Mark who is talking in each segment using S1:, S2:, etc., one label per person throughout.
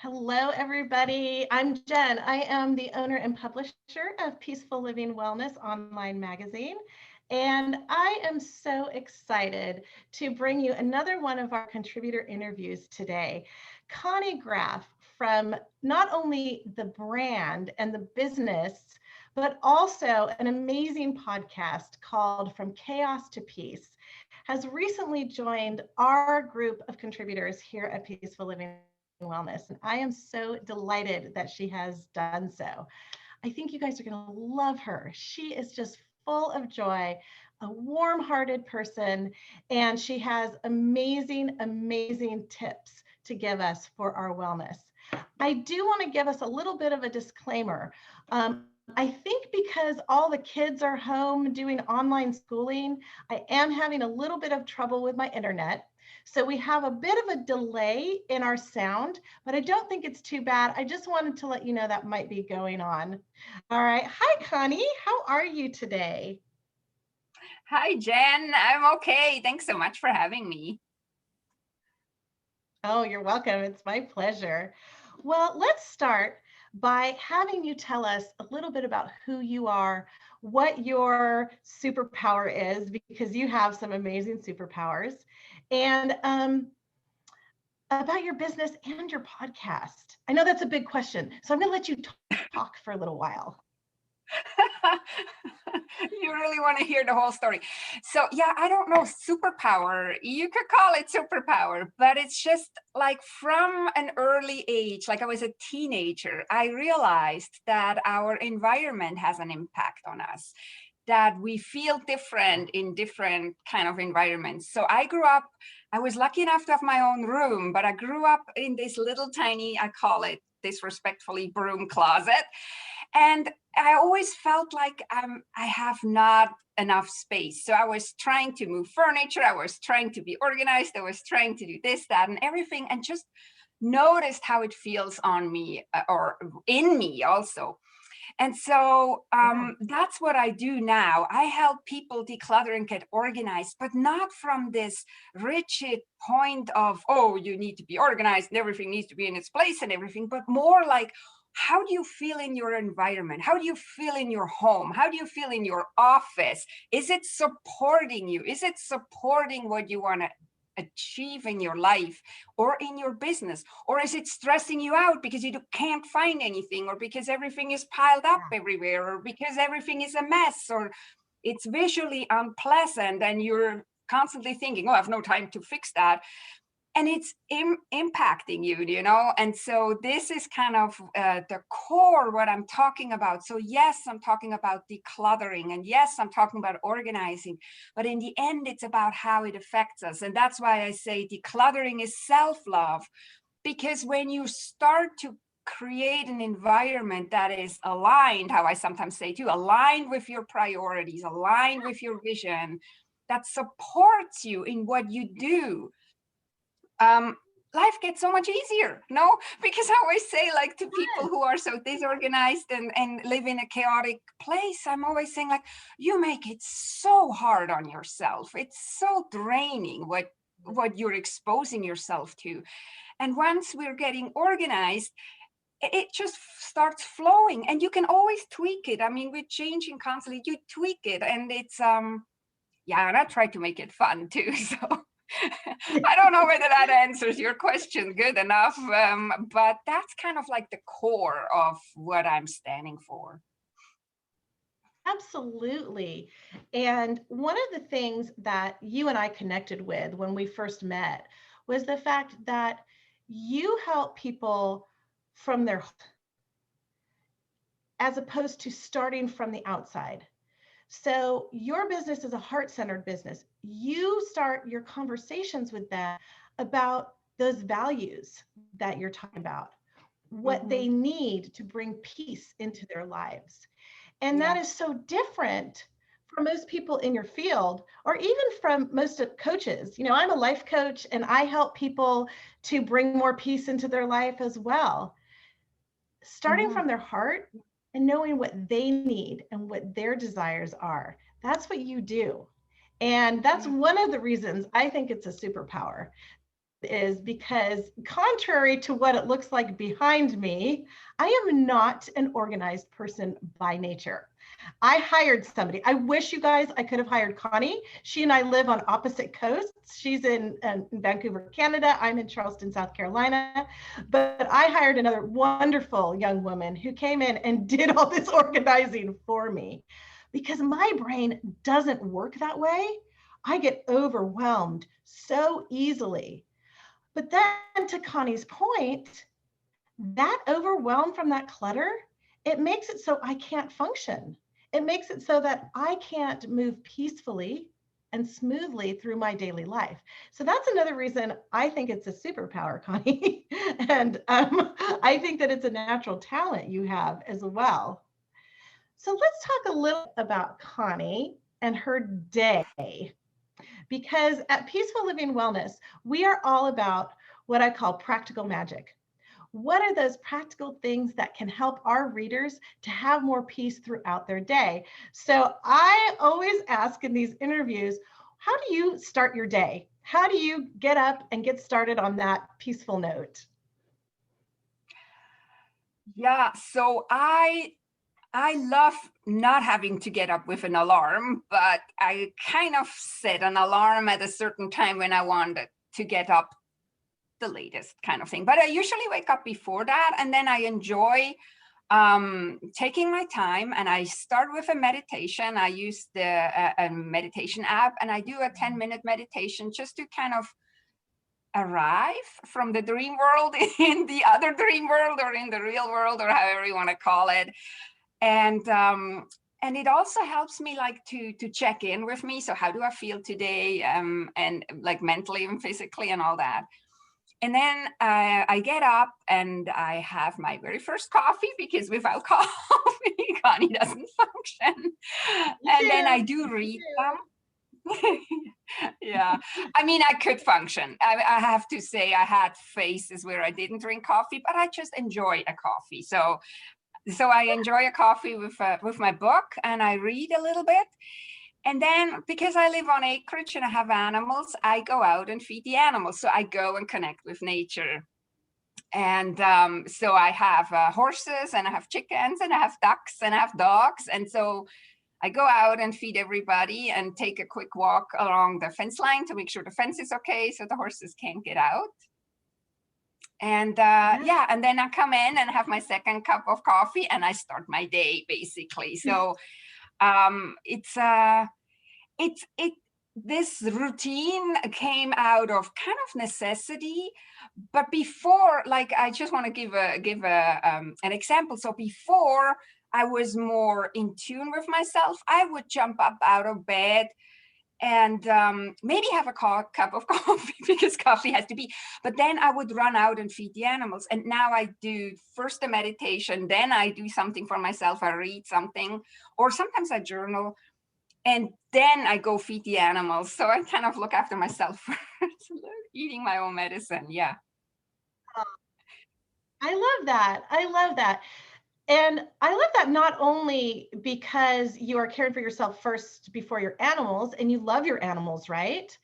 S1: Hello, everybody. I'm Jen. I am the owner and publisher of Peaceful Living Wellness online magazine. And I am so excited to bring you another one of our contributor interviews today. Connie Graf from not only the brand and the business, but also an amazing podcast called From Chaos to Peace, has recently joined our group of contributors here at Peaceful Living Wellness. And I am so delighted that she has done so. I think you guys are going to love her. She is just full of joy, a warm-hearted person, and she has amazing tips to give us for our wellness. I do want to give us a little bit of a disclaimer. I think because all the kids are home doing online schooling, I am having a little bit of trouble with my internet. So we have a bit of a delay in our sound, but I don't think it's too bad. I just wanted to let you know that might be going on. All right. Hi, Connie. How are you today?
S2: Hi, Jen. I'm okay. Thanks so much for having me.
S1: Oh, you're welcome. It's my pleasure. Well, let's start by having you tell us a little bit about who you are, what your superpower is, because you have some amazing superpowers, and about your business and your podcast. I know that's a big question, so I'm going to let you talk for a little while.
S2: You really want to hear the whole story. So yeah, I don't know, superpower. You could call it superpower, but it's just like from an early age, like I was a teenager, I realized that our environment has an impact on us, that we feel different in different kind of environments. So I was lucky enough to have my own room, but I grew up in this little tiny, I call it disrespectfully, broom closet. And I always felt like I have not enough space. So I was trying to move furniture. I was trying to be organized. I was trying to do this, that, and everything, and just noticed how it feels on me or in me also. And so that's what I do now. I help people declutter and get organized, but not from this rigid point of, oh, you need to be organized and everything needs to be in its place and everything, but more like, how do you feel in your environment? How do you feel in your home? How do you feel in your office? Is it supporting you? Is it supporting what you want to achieve in your life or in your business? Or is it stressing you out because you can't find anything, or because everything is piled up everywhere, or because everything is a mess, or it's visually unpleasant and you're constantly thinking, oh, I have no time to fix that, and it's impacting you. And so this is kind of the core what I'm talking about. So yes, I'm talking about decluttering, and yes, I'm talking about organizing, but in the end, it's about how it affects us. And that's why I say decluttering is self-love, because when you start to create an environment that is aligned, how I sometimes say too, aligned with your priorities, aligned with your vision, that supports you in what you do, life gets so much easier, no? Because I always say, like, to people who are so disorganized and live in a chaotic place, I'm always saying, like, you make it so hard on yourself. It's so draining what you're exposing yourself to. And once we're getting organized, it just starts flowing, and you can always tweak it. I mean, we're changing constantly, you tweak it, and it's yeah, and I try to make it fun too. So I don't know whether that answers your question good enough, but that's kind of like the core of what I'm standing for.
S1: Absolutely. And one of the things that you and I connected with when we first met was the fact that you help people from their, as opposed to starting from the outside. So your business is a heart-centered business. You start your conversations with them about those values that you're talking about, what they need to bring peace into their lives. And that is so different for most people in your field, or even from most of coaches. You know, I'm a life coach and I help people to bring more peace into their life as well. Starting from their heart and knowing what they need and what their desires are. That's what you do. And that's one of the reasons I think it's a superpower. is because contrary to what it looks like behind me, I am not an organized person by nature. I hired somebody. I wish you guys, I could have hired Connie. She and I live on opposite coasts. She's in Vancouver, Canada. I'm in Charleston, South Carolina. But I hired another wonderful young woman who came in and did all this organizing for me because my brain doesn't work that way. I get overwhelmed so easily. But then to Connie's point, that overwhelm from that clutter, it makes it so I can't function. It makes it so that I can't move peacefully and smoothly through my daily life. So that's another reason I think it's a superpower, Connie. And I think that it's a natural talent you have as well. So let's talk a little about Connie and her day. Because at Peaceful Living Wellness, we are all about what I call practical magic. What are those practical things that can help our readers to have more peace throughout their day? So I always ask in these interviews, how do you start your day? How do you get up and get started on that peaceful note?
S2: Yeah, so I love not having to get up with an alarm, but I kind of set an alarm at a certain time when I wanted to get up the latest kind of thing. But I usually wake up before that, and then I enjoy taking my time, and I start with a meditation. I use a meditation app, and I do a 10-minute meditation just to kind of arrive from the dream world in the other dream world, or in the real world, or however you want to call it. And it also helps me like to check in with me. So how do I feel today, and like mentally and physically and all that. And then I get up and I have my very first coffee, because without coffee, Connie doesn't function. And then I do read some. Yeah, I mean, I could function. I have to say, I had phases where I didn't drink coffee, but I just enjoy a coffee. So I enjoy a coffee with my book, and I read a little bit. And then, because I live on acreage and I have animals, I go out and feed the animals. So I go and connect with nature. And so I have horses, and I have chickens, and I have ducks, and I have dogs. And so I go out and feed everybody and take a quick walk along the fence line to make sure the fence is okay so the horses can't get out. And yeah, and then I come in and have my second cup of coffee, and I start my day basically. So this routine came out of kind of necessity. But before, like, I just want to give an example. So before, I was more in tune with myself. I would jump up out of bed and maybe have a cup of coffee, because coffee has to be, but then I would run out and feed the animals. And now I do first a meditation, then I do something for myself, I read something, or sometimes I journal, and then I go feed the animals. So I kind of look after myself first, eating my own medicine. Yeah.
S1: I love that. I love that. And I love that not only because you are caring for yourself first before your animals, and you love your animals, right?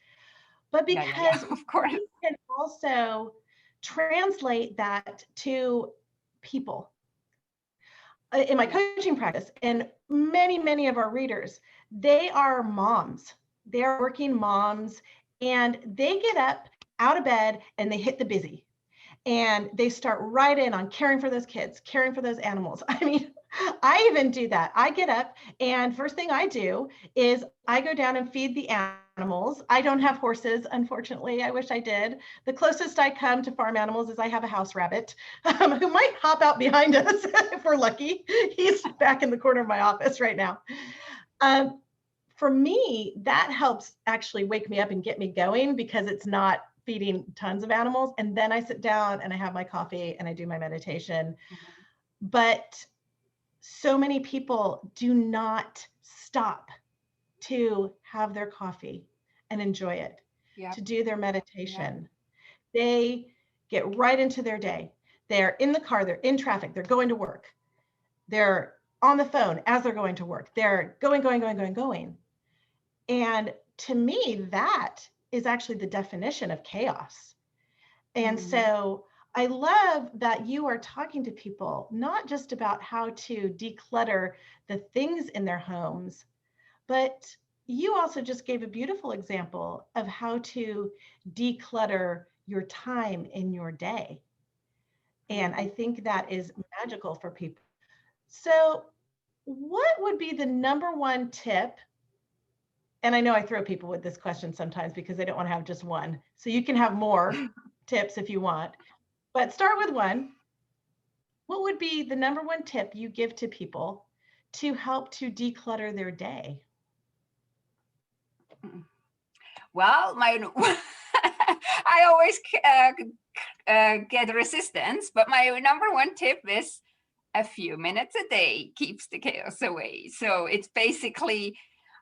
S1: But because
S2: yeah, of course.
S1: we can also translate that to people. In my coaching practice, and many of our readers, they are moms. They're working moms, and they get up out of bed and they hit the busy. And they start right in on caring for those kids, caring for those animals. I mean, I even do that. I get up, and first thing I do is I go down and feed the animals. I don't have horses, unfortunately. I wish I did. The closest I come to farm animals is I have a house rabbit who might hop out behind us if we're lucky. He's back in the corner of my office right now. For me, that helps actually wake me up and get me going, because it's not feeding tons of animals. And then I sit down and I have my coffee and I do my meditation. Mm-hmm. But so many people do not stop to have their coffee and enjoy it, to do their meditation. They get right into their day. They're in the car, they're in traffic, they're going to work. They're on the phone as they're going to work. They're going. And to me, that is actually the definition of chaos. And so I love that you are talking to people, not just about how to declutter the things in their homes, but you also just gave a beautiful example of how to declutter your time in your day. And I think that is magical for people. So, what would be the number one tip? And I know I throw people with this question sometimes because they don't want to have just one. So, you can have more tips if you want, but start with one. What would be the number one tip you give to people to help to declutter their day?
S2: Well, my I always get resistance, but my number one tip is a few minutes a day keeps the chaos away. So it's basically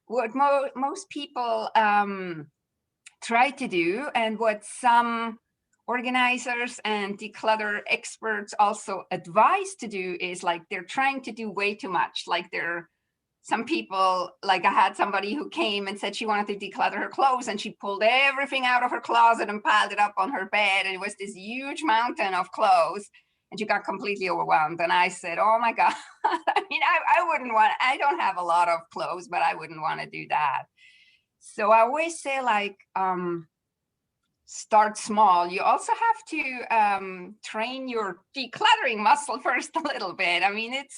S2: what most people try to do, and what some organizers and declutter experts also advise to do, is like they're trying to do way too much. Like some people, like I had somebody who came and said she wanted to declutter her clothes, and she pulled everything out of her closet and piled it up on her bed. And it was this huge mountain of clothes, and she got completely overwhelmed. And I said, oh my God, I mean, I wouldn't want, I don't have a lot of clothes, but I wouldn't want to do that. So I always say, like, start small. You also have to train your decluttering muscle first a little bit. I mean, it's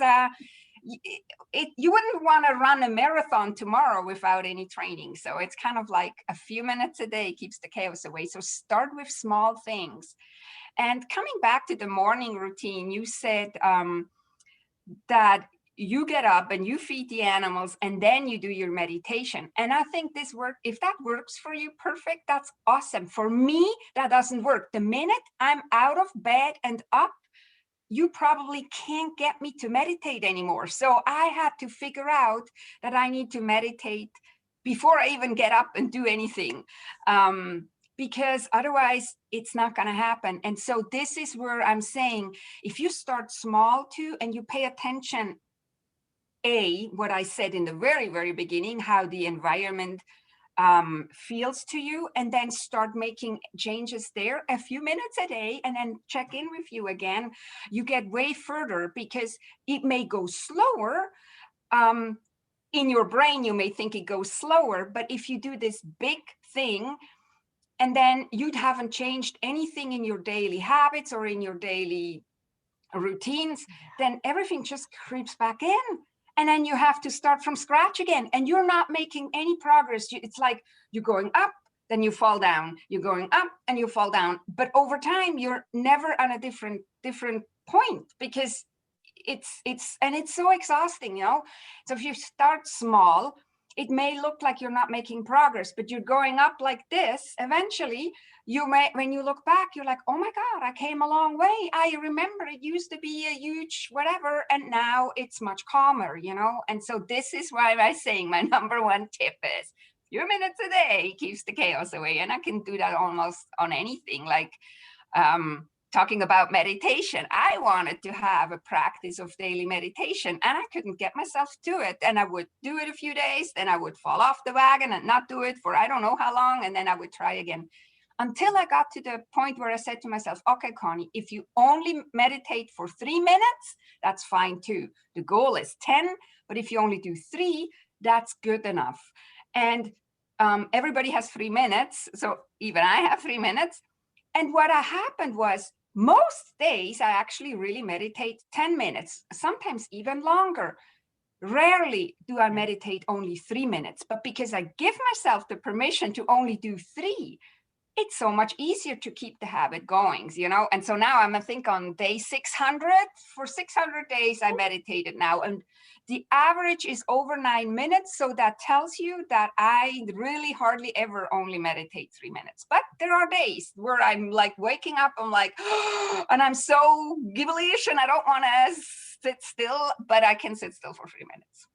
S2: you wouldn't want to run a marathon tomorrow without any training. So it's kind of like a few minutes a day keeps the chaos away. So start with small things. And coming back to the morning routine, you said that you get up and you feed the animals and then you do your meditation. And I think this work, if that works for you, perfect, that's awesome. For me, that doesn't work. The minute I'm out of bed and up, you probably can't get me to meditate anymore. So I had to figure out that I need to meditate before I even get up and do anything. Because otherwise it's not going to happen. And so this is where I'm saying, if you start small too, and you pay attention, what I said in the very, very beginning, how the environment feels to you, and then start making changes there a few minutes a day, and then check in with you again, you get way further, because it may go slower. In your brain, you may think it goes slower, but if you do this big thing, and then you haven't changed anything in your daily habits or in your daily routines, then everything just creeps back in. And then you have to start from scratch again, and you're not making any progress. It's like you're going up, then you fall down, you're going up and you fall down. But over time, you're never on a different point, because it's so exhausting, you know? So if you start small, it may look like you're not making progress, but you're going up like this. Eventually, you may, when you look back, you're like, oh my God, I came a long way. I remember it used to be a huge whatever, and now it's much calmer, you know? And so this is why I'm saying my number one tip is few minutes a day keeps the chaos away. And I can do that almost on anything, like talking about meditation. I wanted to have a practice of daily meditation, and I couldn't get myself to it. And I would do it a few days, then I would fall off the wagon and not do it for I don't know how long, and then I would try again, until I got to the point where I said to myself, okay, Connie, if you only meditate for 3 minutes, that's fine too. The goal is 10, but if you only do 3, that's good enough. And everybody has 3 minutes, so even I have 3 minutes. And what happened was, most days I actually really meditate 10 minutes, sometimes even longer. Rarely do I meditate only 3 minutes, but because I give myself the permission to only do 3, it's so much easier to keep the habit going, you know? And so now I'm, I think, on day 600. For 600 days, I meditated now. And the average is over 9 minutes. So that tells you that I really hardly ever only meditate 3 minutes. But there are days where I'm like waking up, I'm like, and I'm so gibblyish and I don't want to sit still, but I can sit still for 3 minutes.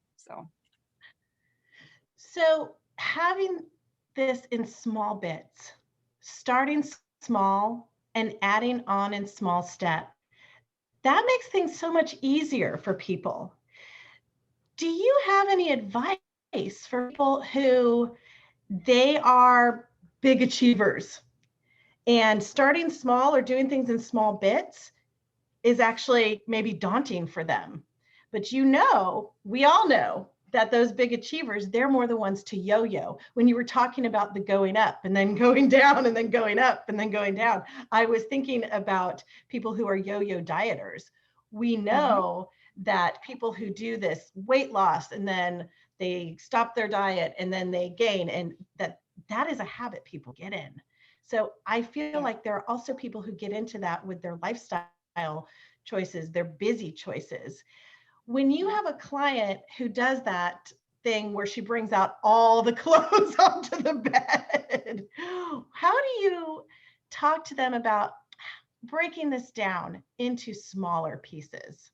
S1: So having this in small bits, starting small and adding on in small steps, that makes things so much easier for people. Do you have any advice for people who they are big achievers And starting small or doing things in small bits is actually maybe daunting for them. But we all know that those big achievers, they're more the ones to yo-yo. When you were talking about the going up and then going down and then going up and then going down, I was thinking about people who are yo-yo dieters. We know that people who do this weight loss and then they stop their diet and then they gain, and that is a habit people get in. So I feel like there are also people who get into that with their lifestyle choices, their busy choices. When you have a client who does that thing where she brings out all the clothes onto the bed, how do you talk to them about breaking this down into smaller pieces?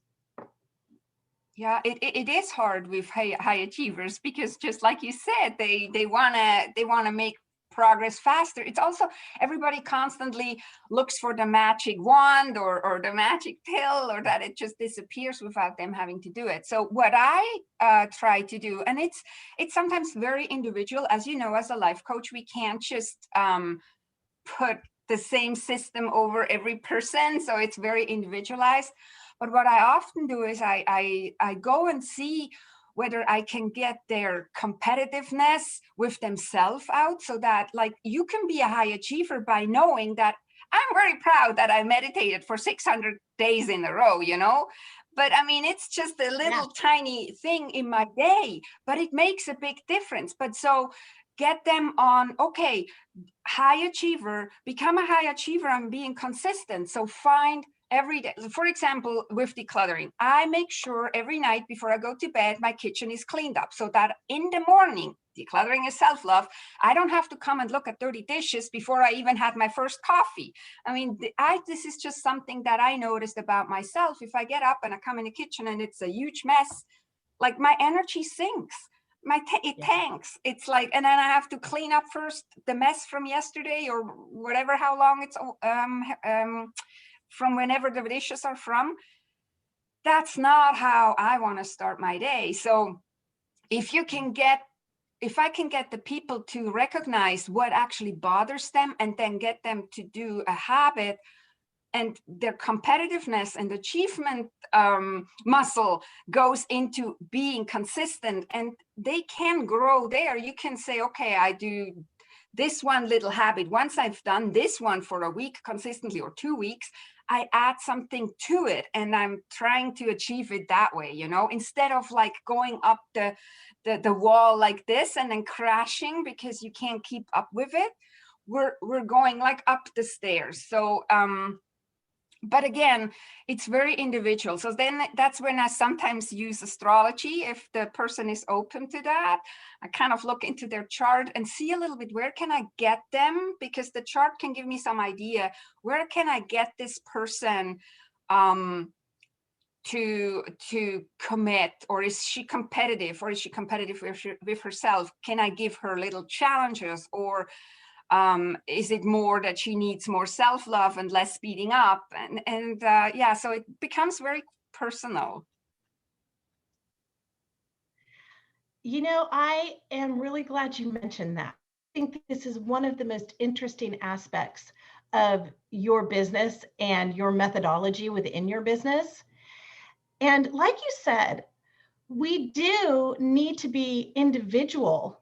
S2: Yeah, it is hard with high achievers, because just like you said, they wanna make progress faster. It's also, everybody constantly looks for the magic wand or the magic pill, or that it just disappears without them having to do it. So what I try to do, and it's sometimes very individual, as you know, as a life coach, we can't just put the same system over every person, so it's very individualized. But what I often do is I go and see whether I can get their competitiveness with themselves out, so that, like, you can be a high achiever by knowing that I'm very proud that I meditated for 600 days in a row, you know? But I mean, it's just a little tiny thing in my day, but it makes a big difference. But so get them on, okay, high achiever, become a high achiever and being consistent. So find every day, for example, with decluttering, I make sure every night before I go to bed, my kitchen is cleaned up, so that in the morning, decluttering is self-love, I don't have to come and look at dirty dishes before I even had my first coffee. I mean, this is just something that I noticed about myself. If I get up and I come in the kitchen and it's a huge mess, like, my energy sinks. It tanks. It's like, and then I have to clean up first the mess from yesterday or whatever, how long it's from whenever the dishes are from. That's not how I want to start my day. So if I can get the people to recognize what actually bothers them, and then get them to do a habit, and their competitiveness and achievement muscle goes into being consistent, and they can grow there. You can say, okay, I do this one little habit. Once I've done this one for a week consistently, or 2 weeks, I add something to it, and I'm trying to achieve it that way, you know, instead of like going up the wall like this and then crashing because you can't keep up with it. We're going like up the stairs. So but again, it's very individual. So then that's when I sometimes use astrology. If the person is open to that, I kind of look into their chart and see a little bit, where can I get them? Because the chart can give me some idea, where can I get this person to commit, or is she competitive, with herself? Can I give her little challenges, or is it more that she needs more self-love and less speeding up? And yeah, so it becomes very personal.
S1: I am really glad you mentioned that. I think this is one of the most interesting aspects of your business and your methodology within your business. And like you said, we do need to be individual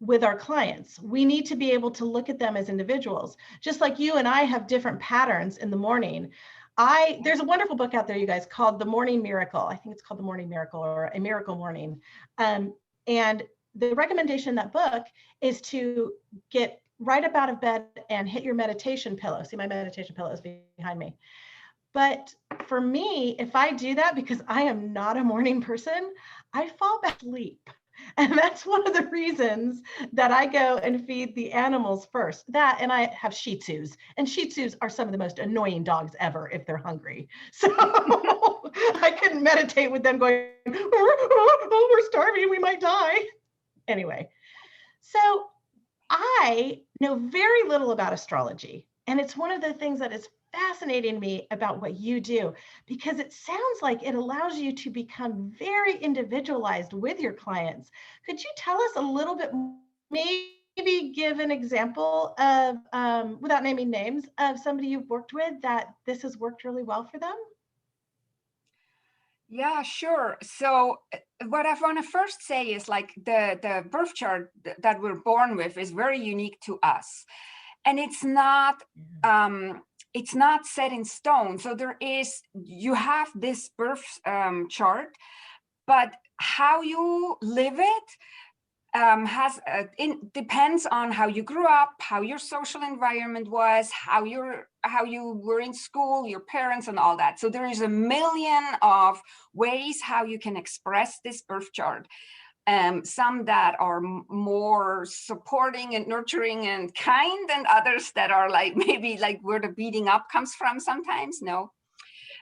S1: with our clients. We need to be able to look at them as individuals. Just like you and I have different patterns in the morning. There's a wonderful book out there, you guys, called The Morning Miracle. I think it's called The Morning Miracle, or A Miracle Morning. And the recommendation in that book is to get right up out of bed and hit your meditation pillow. See, my meditation pillow is behind me. But for me, if I do that, because I am not a morning person, I fall back asleep. And that's one of the reasons that I go and feed the animals first. That, and I have Shih Tzus, and Shih Tzus are some of the most annoying dogs ever if they're hungry. So I couldn't meditate with them going, oh, we're starving, we might die. Anyway, so I know very little about astrology. And it's one of the things that is fascinating me about what you do, because it sounds like it allows you to become very individualized with your clients. Could you tell us a little bit, maybe maybe give an example of, without naming names, of somebody you've worked with that this has worked really well for them?
S2: Yeah, sure. So what I want to first say is like the birth chart that we're born with is very unique to us. And it's not set in stone. So you have this birth chart, but how you live it depends on how you grew up, how your social environment was, how you were in school, your parents, and all that. So there is a million of ways how you can express this birth chart. Some that are more supporting and nurturing and kind, and others that are like maybe like where the beating up comes from sometimes. No.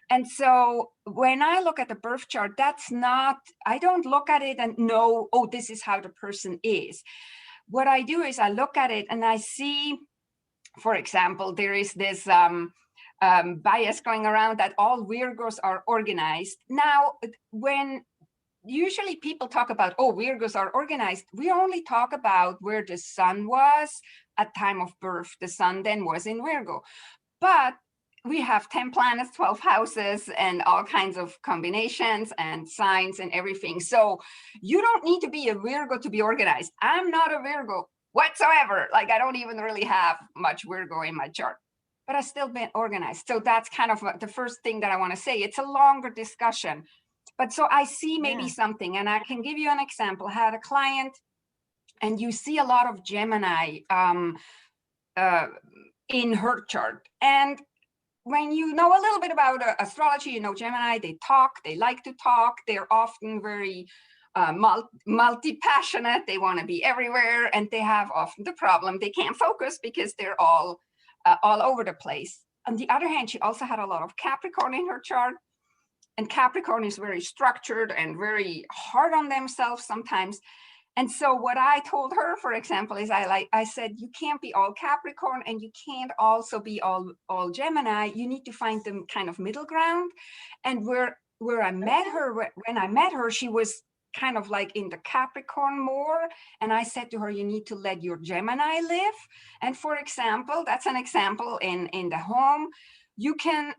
S2: And so when I look at the birth chart, I don't look at it and know, oh, this is how the person is. What I do is I look at it and I see, for example, there is this bias going around that all Virgos are organized. Now, when usually people talk about, oh, Virgos are organized, we only talk about where the sun was at time of birth. The sun then was in Virgo. But we have 10 planets, 12 houses, and all kinds of combinations and signs and everything. So you don't need to be a Virgo to be organized. I'm not a Virgo whatsoever. Like I don't even really have much Virgo in my chart, but I've still been organized. So that's kind of the first thing that I want to say. It's a longer discussion. But so I see maybe something, and I can give you an example. I had a client, and you see a lot of Gemini in her chart. And when you know a little bit about astrology, you know Gemini, they talk, they like to talk, they're often very multi-passionate, they want to be everywhere, and they have often the problem they can't focus because they're all over the place. On the other hand, she also had a lot of Capricorn in her chart, and Capricorn is very structured and very hard on themselves sometimes. And so what I told her, for example, is I said, you can't be all Capricorn and you can't also be all Gemini. You need to find the kind of middle ground. And where I met her, when I met her, she was kind of like in the Capricorn more. And I said to her, you need to let your Gemini live. And for example, that's an example in the home. You can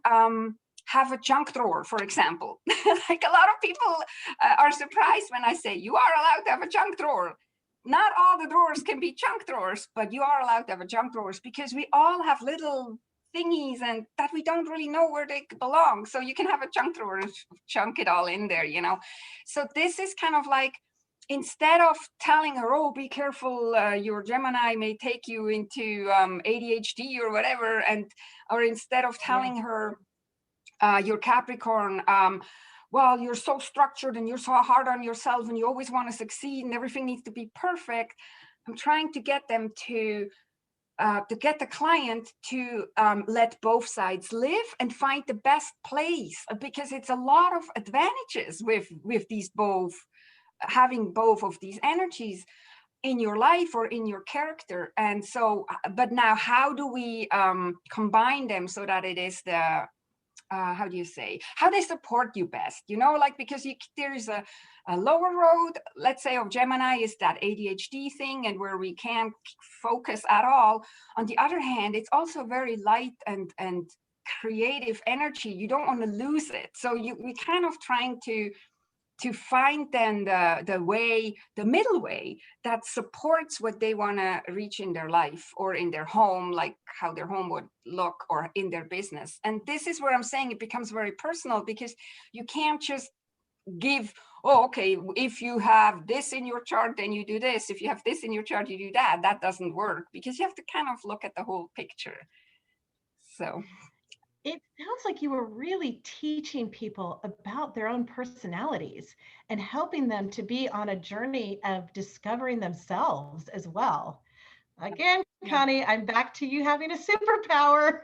S2: have a junk drawer, for example. Like a lot of people are surprised when I say you are allowed to have a junk drawer. Not all the drawers can be junk drawers, but you are allowed to have a junk drawers because we all have little thingies and that we don't really know where they belong. So you can have a junk drawer and chunk it all in there, you know. So this is kind of like, instead of telling her, oh, be careful, your Gemini may take you into ADHD or whatever, or instead of telling her, your Capricorn, well, you're so structured and you're so hard on yourself and you always want to succeed and everything needs to be perfect. I'm trying to get them to get the client to let both sides live and find the best place, because it's a lot of advantages with these both, having both of these energies in your life or in your character. And so, but now how do we combine them so that it is the how do you say, how they support you best, you know, like, because there is a lower road, let's say, of Gemini is that ADHD thing and where we can't focus at all. On the other hand, it's also very light and creative energy. You don't want to lose it. So we kind of trying to find then the middle way that supports what they want to reach in their life or in their home, like how their home would look, or in their business. And this is where I'm saying it becomes very personal, because you can't just give, oh, okay, if you have this in your chart, then you do this. If you have this in your chart, you do that. That doesn't work, because you have to kind of look at the whole picture. So
S1: it sounds like you were really teaching people about their own personalities and helping them to be on a journey of discovering themselves as well. Again, Connie, I'm back to you having a superpower.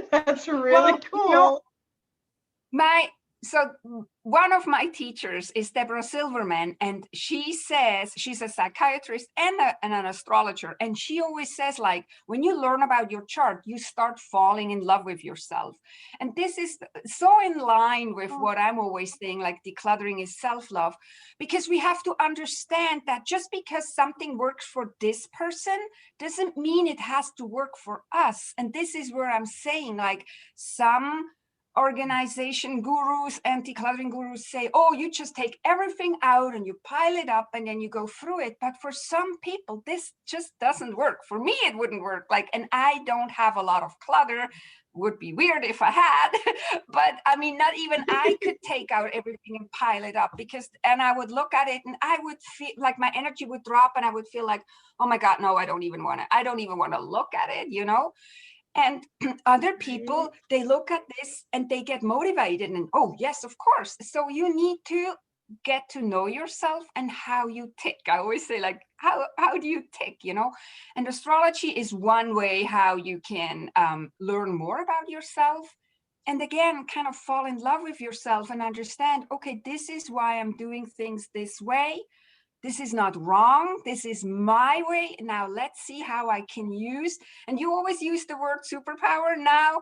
S1: That's really cool.
S2: You know, so one of my teachers is Deborah Silverman, and she says, she's a psychiatrist and an astrologer, and she always says, like, when you learn about your chart, you start falling in love with yourself. And this is so in line with what I'm always saying, like decluttering is self-love, because we have to understand that just because something works for this person doesn't mean it has to work for us. And this is where I'm saying, like, some organization gurus, anti-cluttering gurus say, oh, you just take everything out and you pile it up and then you go through it. But for some people, this just doesn't work. For me, it wouldn't work. Like, and I don't have a lot of clutter. Would be weird if I had, but I mean, not even I could take out everything and pile it up, because, and I would look at it and I would feel like my energy would drop, and I would feel like, oh my God, no, I don't even want to look at it, you know? And other people, they look at this and they get motivated and, oh, yes, of course. So you need to get to know yourself and how you tick. I always say, like, how do you tick, you know? And astrology is one way how you can learn more about yourself. And again, kind of fall in love with yourself and understand, okay, this is why I'm doing things this way. This is not wrong. This is my way. Now let's see how I can use, and you always use the word superpower. Now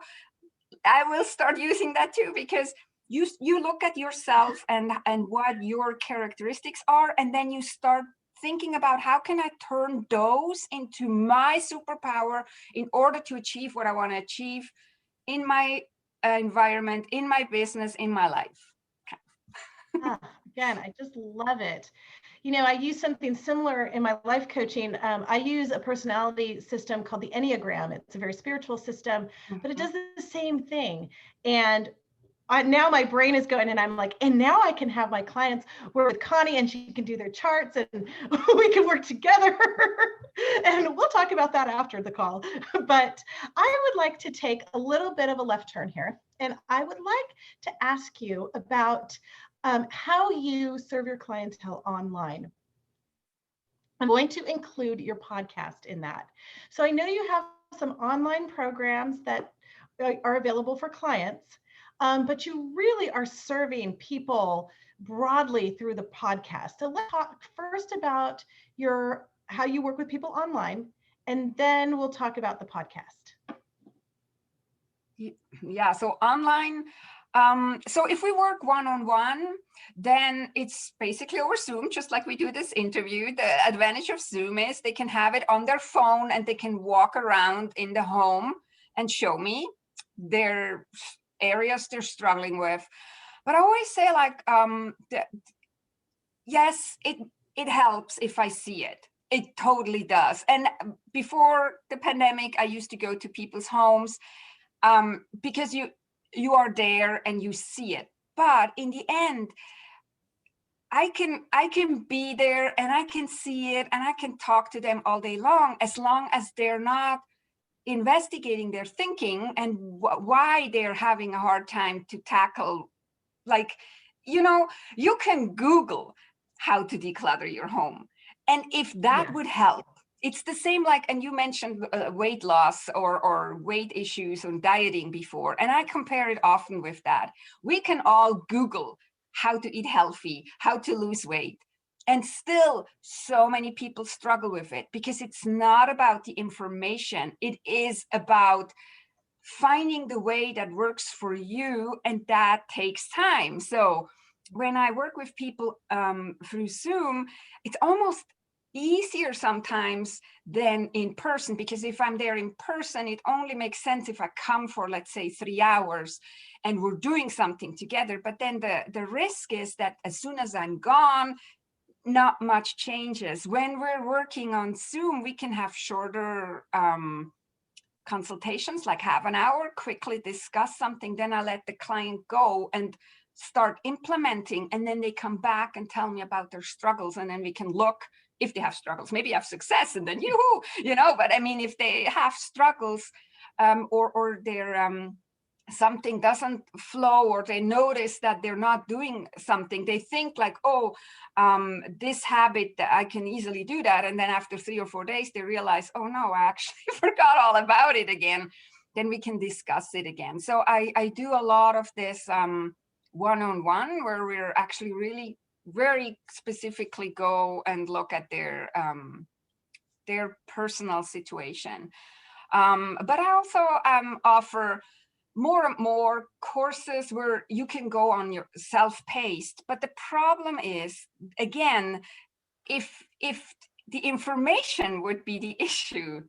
S2: I will start using that too, because you look at yourself and what your characteristics are, and then you start thinking about how can I turn those into my superpower in order to achieve what I want to achieve in my environment, in my business, in my life.
S1: Again, I just love it. You know, I use something similar in my life coaching. I use a personality system called the Enneagram. It's a very spiritual system, but it does the same thing. And now my brain is going, and I'm like, and now I can have my clients work with Connie, and she can do their charts, and we can work together. And we'll talk about that after the call. But I would like to take a little bit of a left turn here, and I would like to ask you about how you serve your clientele online. I'm going to include your podcast in that. So I know you have some online programs that are available for clients, but you really are serving people broadly through the podcast. So let's talk first about how you work with people online, and then we'll talk about the podcast.
S2: Yeah, so online. So if we work one-on-one, then it's basically over Zoom, just like we do this interview. The advantage of Zoom is they can have it on their phone and they can walk around in the home and show me their areas they're struggling with. But I always say, like, yes, it helps if I see it. It totally does. And before the pandemic, I used to go to people's homes because you are there and you see it. But in the end, I can be there and I can see it and I can talk to them all day long as they're not investigating their thinking and why they're having a hard time to tackle. Like, you know, you can Google how to declutter your home, and if that would help. It's the same, like, and you mentioned weight loss or weight issues and dieting before, and I compare it often with that. We can all Google how to eat healthy, how to lose weight, and still so many people struggle with it because it's not about the information. It is about finding the way that works for you, and that takes time. So when I work with people through Zoom, it's almost easier sometimes than in person, because if I'm there in person, it only makes sense if I come for, let's say, 3 hours and we're doing something together. But then the risk is that as soon as I'm gone, not much changes. When we're working on Zoom, we can have shorter consultations, like half an hour, quickly discuss something, then I let the client go and start implementing, and then they come back and tell me about their struggles, and then we can look if they have struggles. Maybe have success and then you know, but I mean, if they have struggles or they're something doesn't flow, or they notice that they're not doing something, they think like, oh, this habit, that I can easily do that, and then after 3 or 4 days they realize, oh no, I actually forgot all about it again. Then we can discuss it again. So I do a lot of this one-on-one, where we're actually really very specifically go and look at their personal situation. But I also offer more and more courses where you can go on your self-paced. But the problem is, again, if the information would be the issue,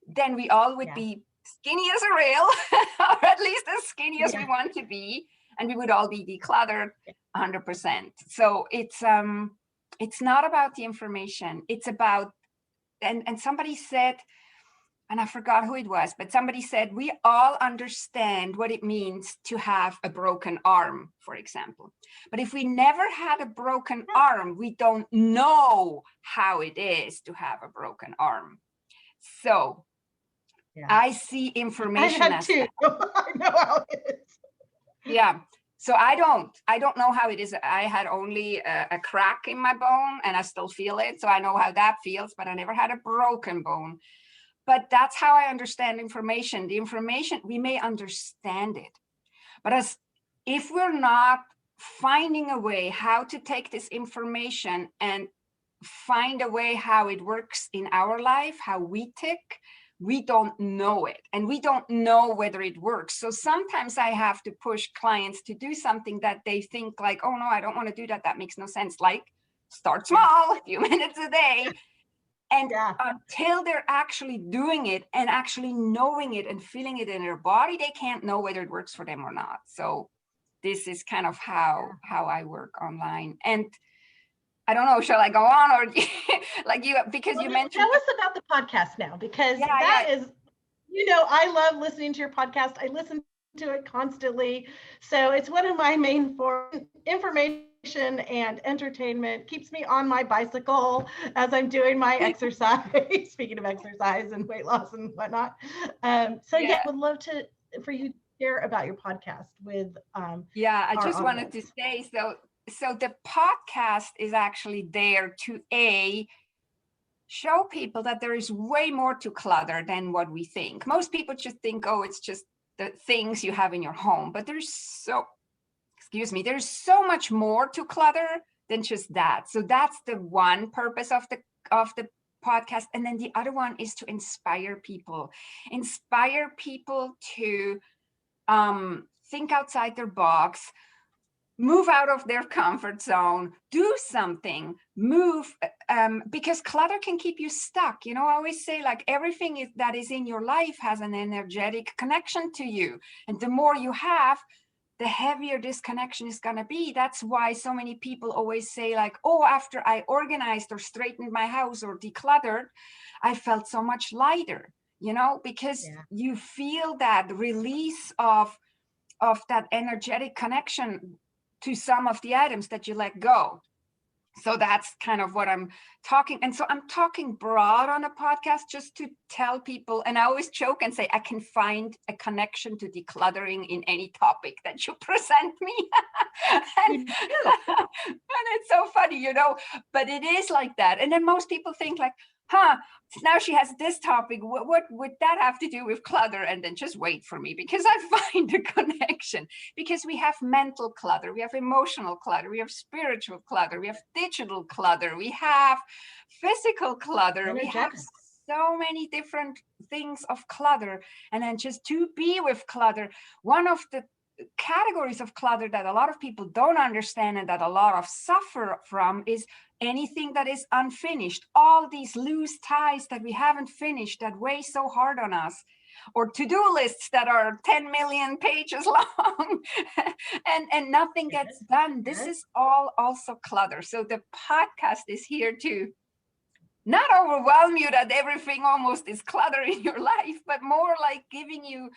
S2: then we all would be skinny as a rail, or at least as skinny as we want to be, and we would all be decluttered 100%. So it's not about the information. It's about, and somebody said, and I forgot who it was, but somebody said, we all understand what it means to have a broken arm, for example. But if we never had a broken arm, we don't know how it is to have a broken arm. So I see information as
S1: too. I know how it is.
S2: Yeah. So I don't know how it is. I had only a crack in my bone and I still feel it. So I know how that feels, but I never had a broken bone. But that's how I understand information. The information, we may understand it, but if we're not finding a way how to take this information and find a way how it works in our life, how we tick, we don't know it, and we don't know whether it works. So sometimes I have to push clients to do something that they think like, oh no, I don't want to do that. That makes no sense. Like, start small, a few minutes a day. And until they're actually doing it and actually knowing it and feeling it in their body, they can't know whether it works for them or not. So this is kind of how I work online. And I don't know, shall I go on, or like you, because you mentioned.
S1: Tell us about the podcast now, because that is, I love listening to your podcast. I listen to it constantly. So it's one of my main forms, information and entertainment, keeps me on my bicycle as I'm doing my exercise, speaking of exercise and weight loss and whatnot. Would love for you to share about your podcast with
S2: I just wanted to say, so the podcast is actually there to show people that there is way more to clutter than what we think. Most people just think, oh, it's just the things you have in your home, but there's so much more to clutter than just that. So that's the one purpose of the podcast. And then the other one is to inspire people to think outside their box, move out of their comfort zone, do something, move, because clutter can keep you stuck. I always say, like, everything that is in your life has an energetic connection to you. And the more you have, the heavier this connection is going to be. That's why so many people always say, like, oh, after I organized or straightened my house or decluttered, I felt so much lighter, because you feel that release of that energetic connection to some of the items that you let go. So that's kind of what I'm talking. And so I'm talking broad on a podcast just to tell people, and I always joke and say, I can find a connection to decluttering in any topic that you present me. and it's so funny, but it is like that. And then most people think like, now she has this topic. What would that have to do with clutter? And then just wait for me, because I find a connection. Because we have mental clutter, we have emotional clutter, we have spiritual clutter, we have digital clutter, we have physical clutter, we have so many different things of clutter. And then just to be with clutter, one of the categories of clutter that a lot of people don't understand and that a lot of suffer from is anything that is unfinished, all these loose ties that we haven't finished that weigh so hard on us, or to-do lists that are 10 million pages long and nothing gets done. This is all also clutter. So the podcast is here to not overwhelm you that everything almost is clutter in your life, but more like giving you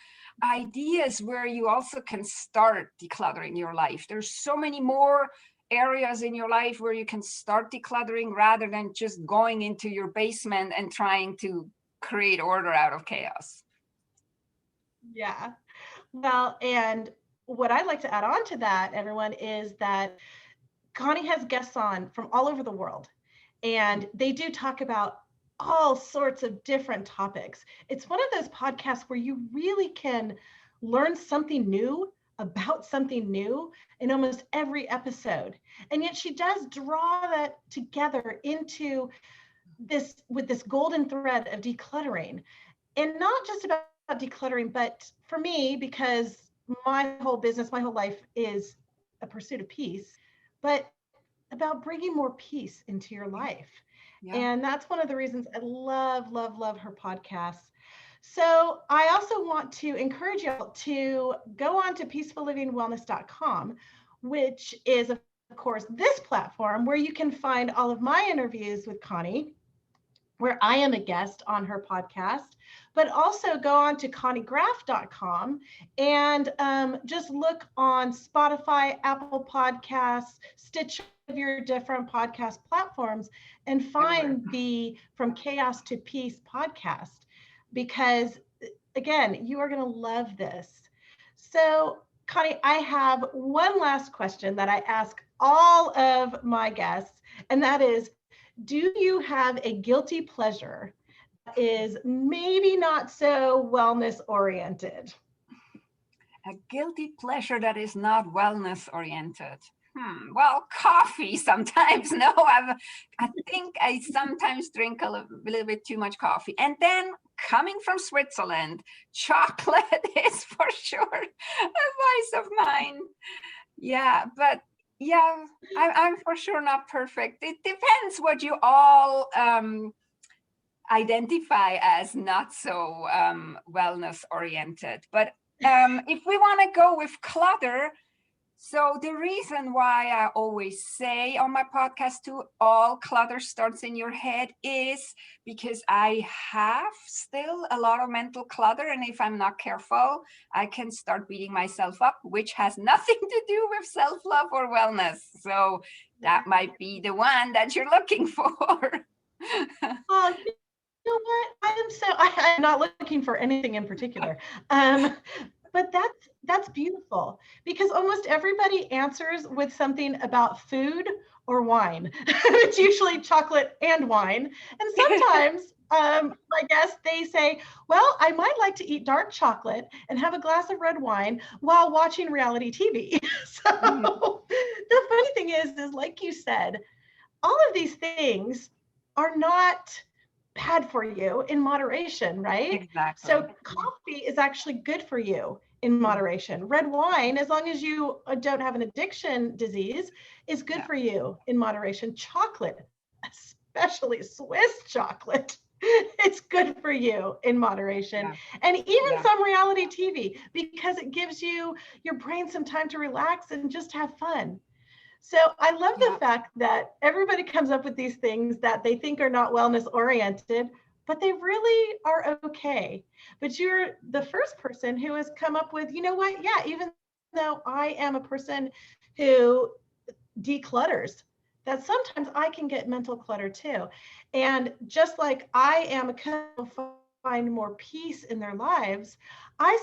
S2: ideas where you also can start decluttering your life. There's so many more areas in your life where you can start decluttering rather than just going into your basement and trying to create order out of chaos.
S1: Yeah. Well, and what I'd like to add on to that, everyone, is that Connie has guests on from all over the world, and they do talk about all sorts of different topics. It's one of those podcasts where you really can learn something new about something new in almost every episode. And yet she does draw that together into this with this golden thread of decluttering. And not just about decluttering, but for me, because my whole business, my whole life is a pursuit of peace, but about bringing more peace into your life.
S2: Yeah.
S1: And that's one of the reasons I love, love, love her podcasts. So I also want to encourage you to go on to peacefullivingwellness.com, which is, of course, this platform where you can find all of my interviews with Connie, where I am a guest on her podcast, but also go on to conniegraf.com and just look on Spotify, Apple Podcasts, Stitcher, your different podcast platforms, and find the From Chaos to Peace podcast, because again, you are going to love this. So Connie, I have one last question that I ask all of my guests, and that is, do you have a guilty pleasure that is maybe not so wellness oriented?
S2: A guilty pleasure that is not wellness oriented. Well, coffee sometimes. No, I think I sometimes drink a little bit too much coffee. And then coming from Switzerland, chocolate is for sure a vice of mine. Yeah, but yeah, I'm for sure not perfect. It depends what you all identify as not so wellness oriented. But if we want to go with clutter, so the reason why I always say on my podcast too, all clutter starts in your head, is because I have still a lot of mental clutter. And if I'm not careful, I can start beating myself up, which has nothing to do with self-love or wellness. So that might be the one that you're looking for.
S1: Oh, you know what? I'm not looking for anything in particular. But that's beautiful, because almost everybody answers with something about food or wine. It's usually chocolate and wine. And sometimes I guess they say, well, I might like to eat dark chocolate and have a glass of red wine while watching reality TV. So the funny thing is like you said, all of these things are not bad for you in moderation, right?
S2: Exactly.
S1: So coffee is actually good for you in moderation. Red wine, as long as you don't have an addiction disease, is good for you in moderation. Chocolate, especially Swiss chocolate, it's good for you in moderation. And even some reality TV, because it gives you your brain some time to relax and just have fun. So I love the fact that everybody comes up with these things that they think are not wellness oriented, but they really are okay. But you're the first person who has come up with, you know what? Yeah, even though I am a person who declutters, that sometimes I can get mental clutter too. And just like I am a coach who find more peace in their lives, I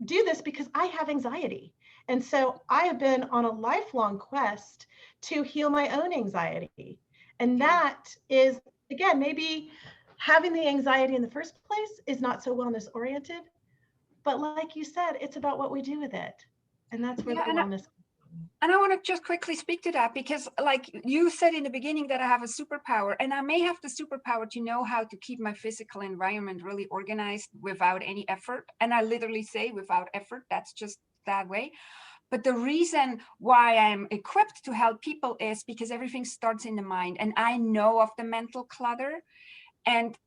S1: do this because I have anxiety. And so I have been on a lifelong quest to heal my own anxiety. And that is, again, maybe having the anxiety in the first place is not so wellness oriented. But like you said, it's about what we do with it. And that's where the wellness.
S2: And I want to just quickly speak to that, because like you said in the beginning that I have a superpower, and I may have the superpower to know how to keep my physical environment really organized without any effort. And I literally say without effort, that's just that way. But the reason why I'm equipped to help people is because everything starts in the mind, and I know of the mental clutter, and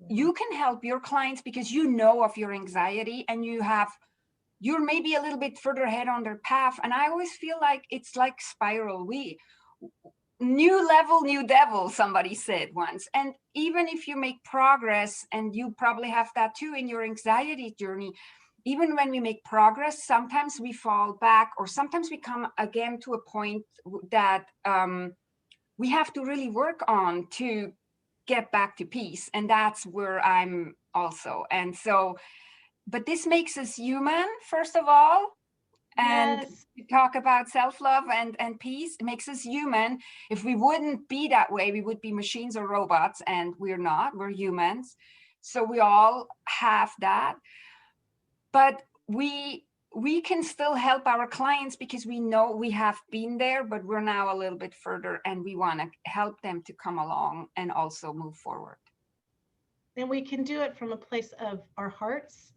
S2: you can help your clients because you know of your anxiety, and you're maybe a little bit further ahead on their path. And I always feel like it's like spiral. New level, new devil, somebody said once. And even if you make progress, and you probably have that too in your anxiety journey, even when we make progress, sometimes we fall back, or sometimes we come again to a point that we have to really work on to get back to peace. And that's where I'm also. And so, but this makes us human, first of all. And to talk about self-love and peace, it makes us human. If we wouldn't be that way, we would be machines or robots, and we're not, we're humans. So we all have that. But we we can still help our clients because we know we have been there, but we're now a little bit further and we want to help them to come along and also move forward.
S1: And we can do it from a place of our hearts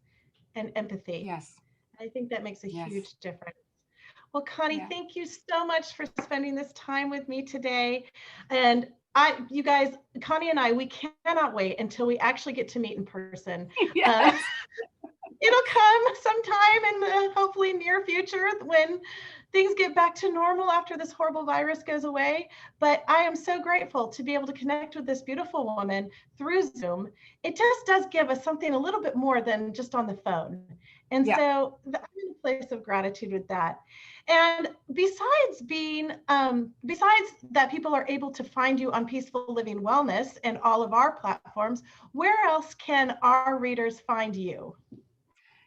S1: and empathy.
S2: Yes.
S1: I think that makes a
S2: Yes.
S1: huge difference. Well, Connie,
S2: Yeah.
S1: thank you so much for spending this time with me today. And you guys, Connie and I, we cannot wait until we actually get to meet in person.
S2: Yes.
S1: It'll come sometime in the hopefully near future when things get back to normal after this horrible virus goes away. But I am so grateful to be able to connect with this beautiful woman through Zoom. It just does give us something a little bit more than just on the phone. And
S2: Yeah.
S1: so I'm in a place of gratitude with that. And besides that people are able to find you on Peaceful Living Wellness and all of our platforms, where else can our readers find you?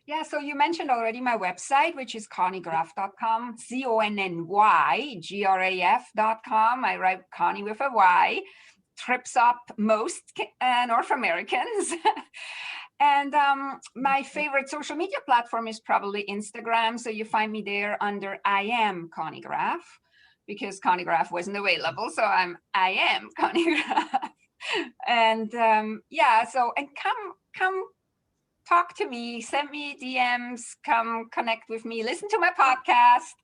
S2: Yeah, so you mentioned already my website, which is connygraf.com, ConnyGraf.com. I write Connie with a Y, trips up most North Americans. And my favorite social media platform is probably Instagram. So you find me there under I am Connie Graf, because Connie Graf wasn't available. So I am Connie Graf. And yeah, so, and come talk to me, send me DMs, come connect with me, listen to my podcast,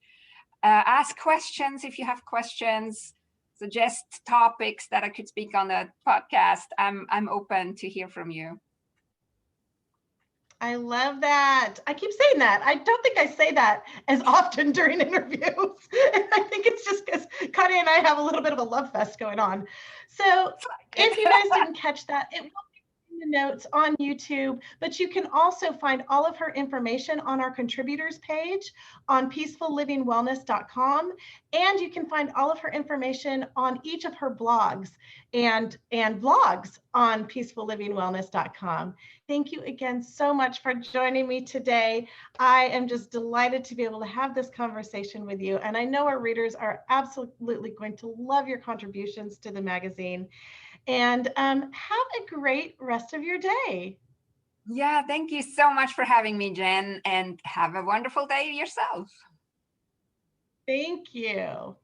S2: ask questions if you have questions, suggest topics that I could speak on the podcast. I'm open to hear from you.
S1: I love that. I keep saying that. I don't think I say that as often during interviews. I think it's just because Connie and I have a little bit of a love fest going on. So if you guys didn't catch that, it will be in the notes on YouTube, but you can also find all of her information on our contributors page on peacefullivingwellness.com. And you can find all of her information on each of her blogs and vlogs on peacefullivingwellness.com. Thank you again so much for joining me today. I am just delighted to be able to have this conversation with you. And I know our readers are absolutely going to love your contributions to the magazine. And have a great rest of your day.
S2: Yeah, thank you so much for having me, Jen, and have a wonderful day yourself.
S1: Thank you.